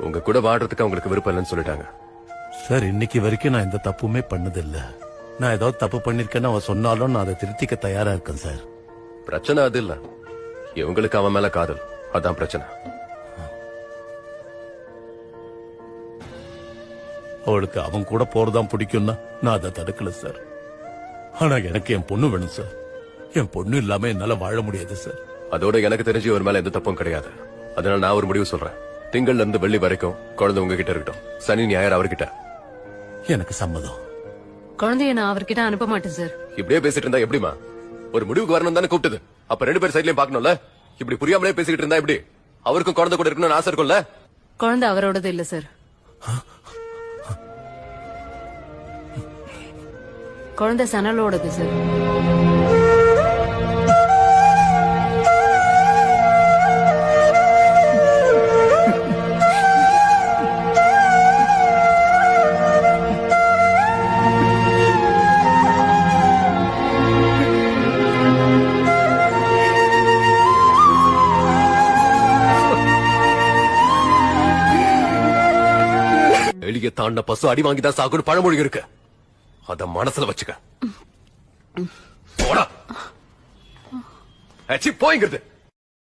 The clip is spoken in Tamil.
உங்க கூட வாடுறதுக்கு அவங்களுக்கு விருப்பம் இல்லைன்னு சொல்லிட்டாங்க. சார், இன்னைக்கு வரைக்கும் நான் எந்த தப்புமே பண்ணதில்ல. நான் ஏதாவது தப்பு பண்ணிருக்கேன்னு அவ சொன்னாலும் நான் அதை திருத்திக்க தயாரா இருக்கேன் சார். பிரச்சனை அது இல்ல, இவங்களுக்கு அவன் மேல காதல், அதான் பிரச்சனை. அவளுக்கு அவன் கூட போறதான் பிடிக்கும்னா நான் அதை தடுக்கல சார். ஆனா எனக்கு என் பொண்ணு வேணும் சார். என் பொண்ணு இல்லாம என்னால வாழ முடியாது சார். அதோட எனக்கு தெரிஞ்சு ஒரு மேல எந்த தப்பும் கிடையாது. அதனால நான் ஒரு முடிவு சொல்றேன். திங்கள்ல இருந்து வெள்ளி வரைக்கும் குழந்தை உங்ககிட்ட இருக்கட்டும், சனி ஞாயிறு அவர்கிட்ட. எனக்கு சம்மதம். குழந்தைய நான் அவர்கிட்ட அனுப்ப மாட்டேன் சார். இப்படியே பேசிட்டு இருந்தா எப்படிமா? ஒரு முடிவுக்கு வரணும் தானே கூப்பிட்டது. அப்ப 2 பேர் சைட்லயும் பாக்கணும்ல. இப்படி புரியாமலே பேசிக்கிட்டு இருந்தா எப்படி? அவருக்கும் குழந்தை கூட இருக்கணும்னு ஆசை இருக்கும்ல. குழந்தை அவரோடது இல்ல சார். குழந்தை சனலோடது சார். வெளியே தாண்ட பசு அடி வாங்கிதான் சாகுன்னு பழமொழி இருக்கு. அத மனசுல வச்சுக்க. போடா போய்ங்கிறது.